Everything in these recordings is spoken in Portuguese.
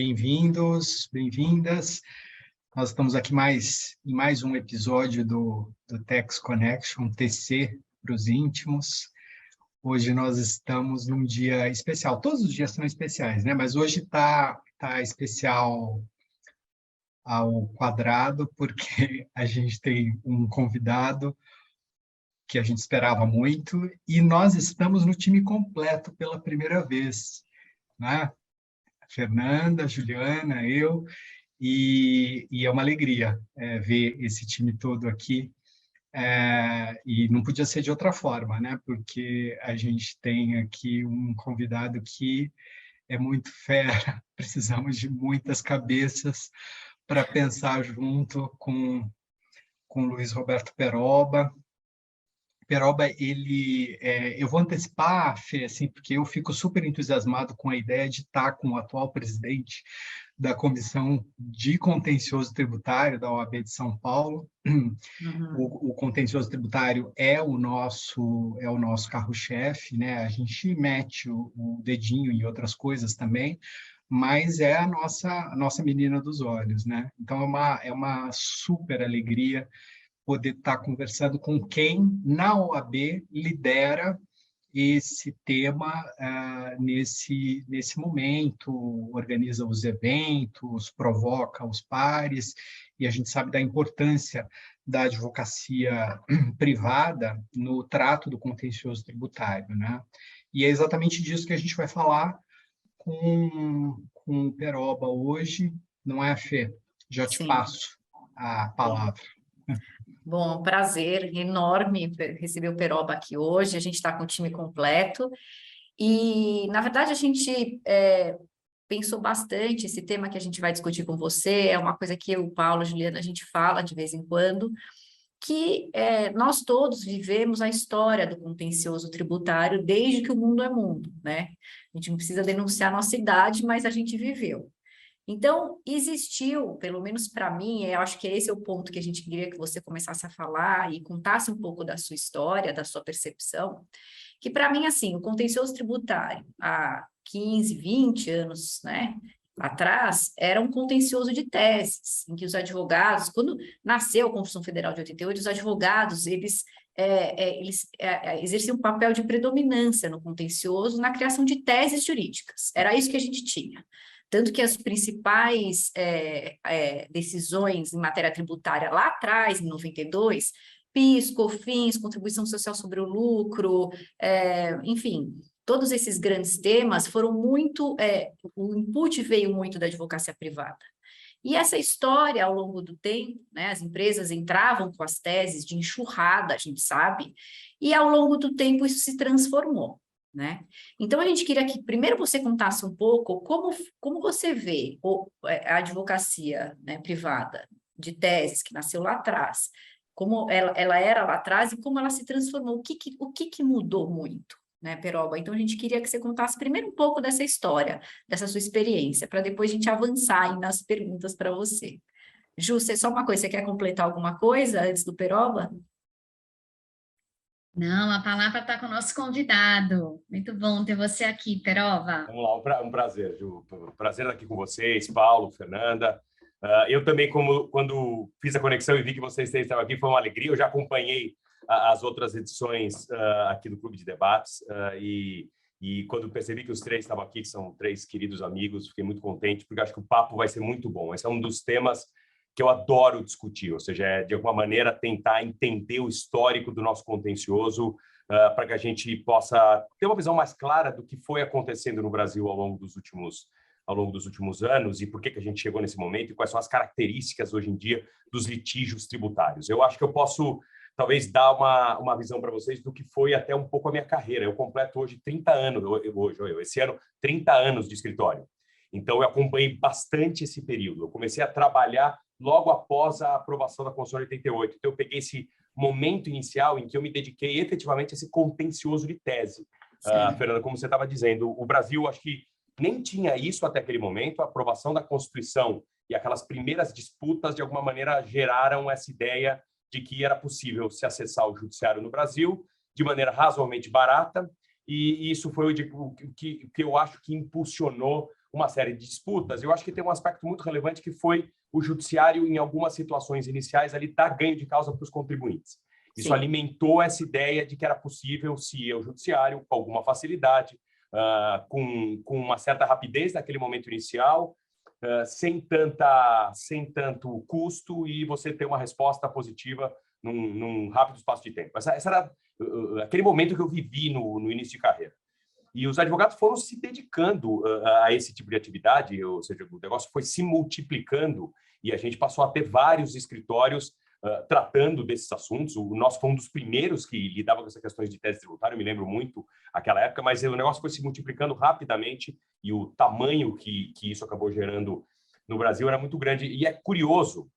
Bem-vindos, bem-vindas. Nós estamos aqui em mais um episódio do Tax Connection, TC para os íntimos. Hoje nós estamos num dia especial. Todos os dias são especiais, né? Mas hoje tá especial ao quadrado, porque a gente tem um convidado que a gente esperava muito e nós estamos no time completo pela primeira vez, né? Fernanda, Juliana, eu, e é uma alegria ver esse time todo aqui, e não podia ser de outra forma, né? Porque a gente tem aqui um convidado que é muito fera, precisamos de muitas cabeças para pensar junto com Luiz Roberto Peroba. Peroba, eu vou antecipar, Fê, assim, porque eu fico super entusiasmado com a ideia de estar com o atual presidente da Comissão de Contencioso Tributário da OAB de São Paulo. Uhum. O contencioso tributário é o nosso carro-chefe, né? A gente mete o dedinho em outras coisas também, mas é a nossa menina dos olhos, né? Então, é uma super alegria poder estar conversando com quem, na OAB, lidera esse tema nesse momento, organiza os eventos, provoca os pares, e a gente sabe da importância da advocacia privada no trato do contencioso tributário, né? E é exatamente disso que a gente vai falar com o Peroba hoje, não é, Fê? Já te passo a palavra. Bom, prazer enorme receber o Peroba aqui hoje. A gente está com o time completo e, na verdade, a gente pensou bastante. Esse tema que a gente vai discutir com você é uma coisa que eu, Paulo, Juliana, a gente fala de vez em quando, que nós todos vivemos a história do contencioso tributário desde que o mundo é mundo, né? A gente não precisa denunciar a nossa idade, mas a gente viveu. Então, existiu, pelo menos para mim, eu acho que esse é o ponto que a gente queria que você começasse a falar e contasse um pouco da sua história, da sua percepção, que para mim, assim, o contencioso tributário, há 15, 20 anos, né, atrás, era um contencioso de teses, em que os advogados, quando nasceu a Constituição Federal de 88, os advogados, eles exerciam um papel de predominância no contencioso na criação de teses jurídicas. Era isso que a gente tinha. Tanto que as principais decisões em matéria tributária lá atrás, em 92, PIS, COFINS, contribuição social sobre o lucro, enfim, todos esses grandes temas foram muito, o input veio muito da advocacia privada. E essa história, ao longo do tempo, né, as empresas entravam com as teses de enxurrada, a gente sabe, e ao longo do tempo isso se transformou, né? Então, a gente queria que primeiro você contasse um pouco como você vê a advocacia, né, privada de teses que nasceu lá atrás, como ela era lá atrás e como ela se transformou, o que mudou muito, né, Peroba? Então, a gente queria que você contasse primeiro um pouco dessa história, dessa sua experiência, para depois a gente avançar aí nas perguntas para você. Ju, só uma coisa, você quer completar alguma coisa antes do Peroba? Não, a palavra está com o nosso convidado. Muito bom ter você aqui, Peroba. Vamos lá, um prazer, Ju. Prazer estar aqui com vocês, Paulo, Fernanda. Eu também, quando fiz a conexão e vi que vocês três estavam aqui, foi uma alegria. Eu já acompanhei as outras edições aqui do Clube de Debates e quando percebi que os três estavam aqui, que são três queridos amigos, fiquei muito contente, porque acho que o papo vai ser muito bom. Esse é um dos temas que eu adoro discutir, ou seja, de alguma maneira tentar entender o histórico do nosso contencioso para que a gente possa ter uma visão mais clara do que foi acontecendo no Brasil ao longo dos últimos anos e por que a gente chegou nesse momento e quais são as características hoje em dia dos litígios tributários. Eu acho que eu posso talvez dar uma visão para vocês do que foi até um pouco a minha carreira. Eu completo hoje 30 anos, esse ano, 30 anos de escritório. Então, eu acompanhei bastante esse período. Eu comecei a trabalhar logo após a aprovação da Constituição de 88. Então, eu peguei esse momento inicial em que eu me dediquei efetivamente a esse contencioso de tese. Fernanda, como você estava dizendo, o Brasil, acho que nem tinha isso até aquele momento. A aprovação da Constituição e aquelas primeiras disputas, de alguma maneira, geraram essa ideia de que era possível se acessar o judiciário no Brasil de maneira razoavelmente barata, e isso foi o que eu acho que impulsionou uma série de disputas. Eu acho que tem um aspecto muito relevante que foi o judiciário, em algumas situações iniciais, ali dar ganho de causa para os contribuintes. Isso Sim. alimentou essa ideia de que era possível se ir ao judiciário com alguma facilidade, com uma certa rapidez naquele momento inicial, sem tanto custo, e você ter uma resposta positiva num rápido espaço de tempo. Essa era aquele momento que eu vivi no início de carreira. E os advogados foram se dedicando a esse tipo de atividade, ou seja, o negócio foi se multiplicando e a gente passou a ter vários escritórios tratando desses assuntos. O nosso foi um dos primeiros que lidava com essas questões de tese tributária, eu me lembro muito aquela época, mas o negócio foi se multiplicando rapidamente e o tamanho que isso acabou gerando no Brasil era muito grande. E é curioso,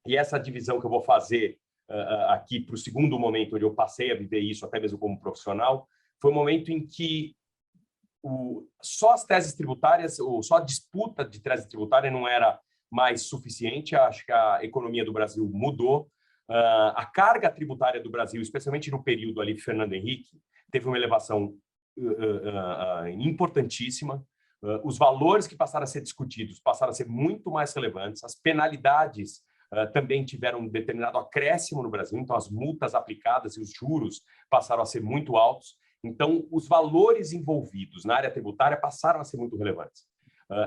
e essa divisão que eu vou fazer aqui para o segundo momento onde eu passei a viver isso, até mesmo como profissional, foi o momento em que só as teses tributárias, ou só a disputa de tese tributária não era mais suficiente. Acho que a economia do Brasil mudou. A carga tributária do Brasil, especialmente no período ali de Fernando Henrique, teve uma elevação importantíssima. Os valores que passaram a ser discutidos passaram a ser muito mais relevantes. As penalidades também tiveram um determinado acréscimo no Brasil, então as multas aplicadas e os juros passaram a ser muito altos. Então, os valores envolvidos na área tributária passaram a ser muito relevantes.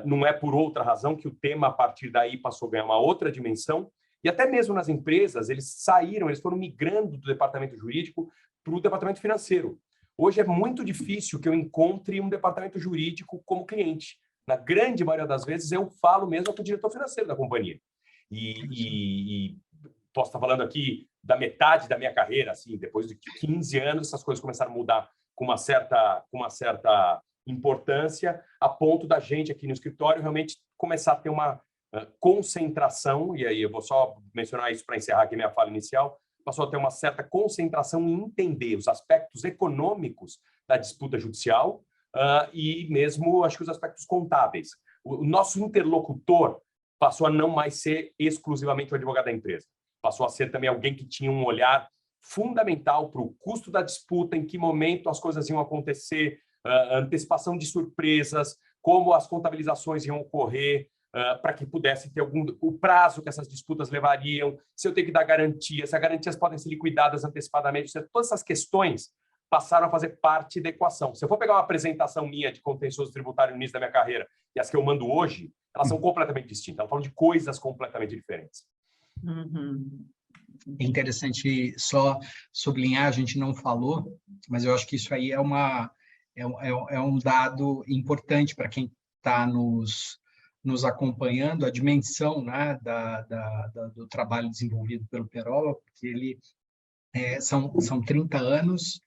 Não é por outra razão que o tema, a partir daí, passou a ganhar uma outra dimensão, e até mesmo nas empresas, eles foram migrando do departamento jurídico para o departamento financeiro. Hoje é muito difícil que eu encontre um departamento jurídico como cliente. Na grande maioria das vezes, eu falo mesmo com o diretor financeiro da companhia. E posso estar falando aqui da metade da minha carreira, assim, depois de 15 anos, essas coisas começaram a mudar com uma certa importância, a ponto da gente aqui no escritório realmente começar a ter uma concentração, e aí eu vou só mencionar isso para encerrar aqui minha fala inicial, passou a ter uma certa concentração em entender os aspectos econômicos da disputa judicial e mesmo, acho que, os aspectos contábeis. O nosso interlocutor passou a não mais ser exclusivamente o advogado da empresa, passou a ser também alguém que tinha um olhar fundamental para o custo da disputa, em que momento as coisas iam acontecer, antecipação de surpresas, como as contabilizações iam ocorrer, para que pudesse ter o prazo que essas disputas levariam, se eu tenho que dar garantia, se as garantias podem ser liquidadas antecipadamente, todas essas questões passaram a fazer parte da equação. Se eu for pegar uma apresentação minha de contencioso tributário no início da minha carreira e as que eu mando hoje, elas são completamente distintas, elas falam de coisas completamente diferentes. Uhum. É interessante só sublinhar, a gente não falou, mas eu acho que isso aí é um dado importante para quem está nos acompanhando, a dimensão, né, do trabalho desenvolvido pelo Peroba, porque ele são 30 anos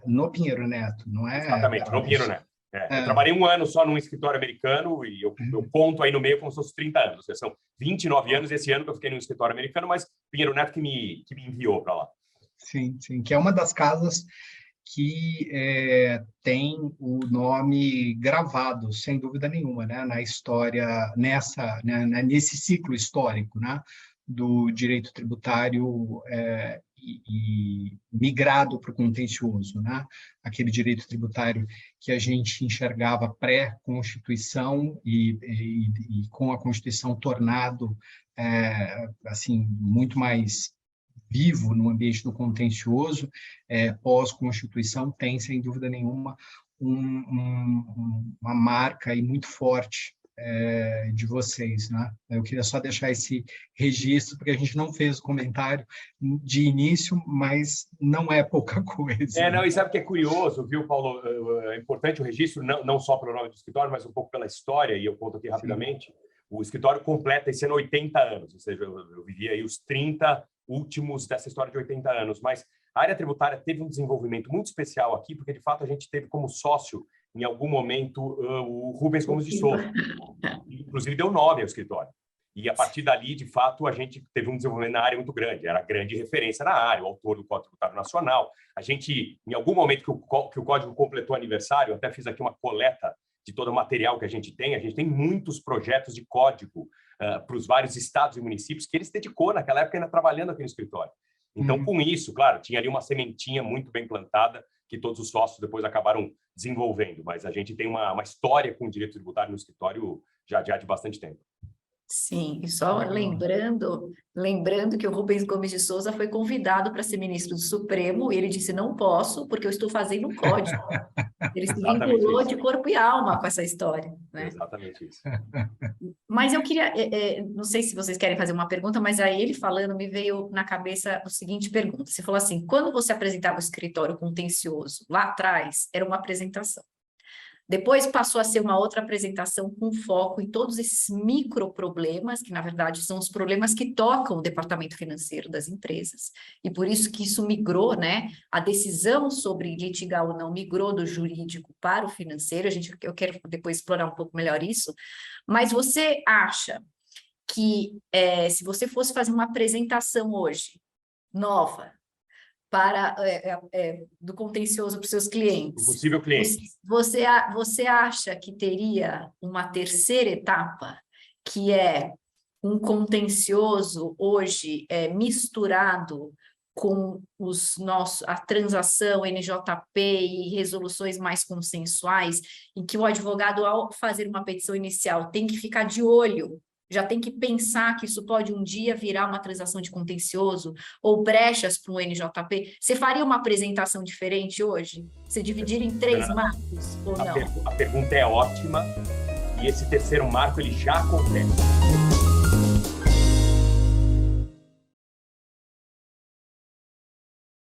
no Pinheiro Neto, não é? Exatamente, no Pinheiro Neto. Eu trabalhei 1 ano só num escritório americano e eu conto aí no meio como se fosse 30 anos. São 29 anos esse ano que eu fiquei no escritório americano, mas Pinheiro Neto que me enviou para lá. Sim, sim, que é uma das casas que tem o nome gravado, sem dúvida nenhuma, né, na história, nesse ciclo histórico, né, do direito tributário e migrado para o contencioso, né? Aquele direito tributário que a gente enxergava pré-Constituição e com a Constituição tornado assim, muito mais vivo no ambiente do contencioso, pós-Constituição, tem, sem dúvida nenhuma, uma marca aí muito forte de vocês, né? Eu queria só deixar esse registro, porque a gente não fez o comentário de início, mas não é pouca coisa. Não, e sabe o que é curioso, viu, Paulo? É importante o registro, não só pelo nome do escritório, mas um pouco pela história, e eu conto aqui rapidamente. Sim. O escritório completa esse ano 80 anos, ou seja, eu vivi aí os 30 últimos dessa história de 80 anos, mas a área tributária teve um desenvolvimento muito especial aqui, porque, de fato, a gente teve como sócio, em algum momento, o Rubens Gomes de Souza, que, inclusive, deu nome ao escritório. E, a partir dali, de fato, a gente teve um desenvolvimento na área muito grande, era grande referência na área, o autor do Código Tributário Nacional. A gente, em algum momento que o Código completou aniversário, até fiz aqui uma coleta de todo o material que a gente tem muitos projetos de código para os vários estados e municípios que ele se dedicou naquela época ainda trabalhando aqui no escritório. Então, com isso, claro, tinha ali uma sementinha muito bem plantada que todos os sócios depois acabaram desenvolvendo, mas a gente tem uma história com o direito tributário no escritório já de bastante tempo. Sim, e só lembrando que o Rubens Gomes de Souza foi convidado para ser ministro do Supremo e ele disse, não posso, porque eu estou fazendo um código. Ele se vinculou de corpo e alma com essa história, né? Exatamente isso. Mas eu queria, não sei se vocês querem fazer uma pergunta, mas aí ele falando me veio na cabeça a seguinte pergunta. Você falou assim, quando você apresentava o escritório contencioso lá atrás, era uma apresentação. Depois passou a ser uma outra apresentação com foco em todos esses microproblemas, que na verdade são os problemas que tocam o departamento financeiro das empresas. E por isso que isso migrou, né? A decisão sobre litigar ou não migrou do jurídico para o financeiro. Eu quero depois explorar um pouco melhor isso. Mas você acha que se você fosse fazer uma apresentação hoje, nova, do contencioso para os seus clientes. O possível cliente. Você acha que teria uma terceira etapa, que é um contencioso hoje misturado com a transação NJP e resoluções mais consensuais, em que o advogado, ao fazer uma petição inicial, tem que ficar de olho, já tem que pensar que isso pode um dia virar uma transação de contencioso ou brechas para um NJP. Você faria uma apresentação diferente hoje? Você dividiria em 3 marcos ou não? A pergunta é ótima e esse terceiro marco ele já acontece.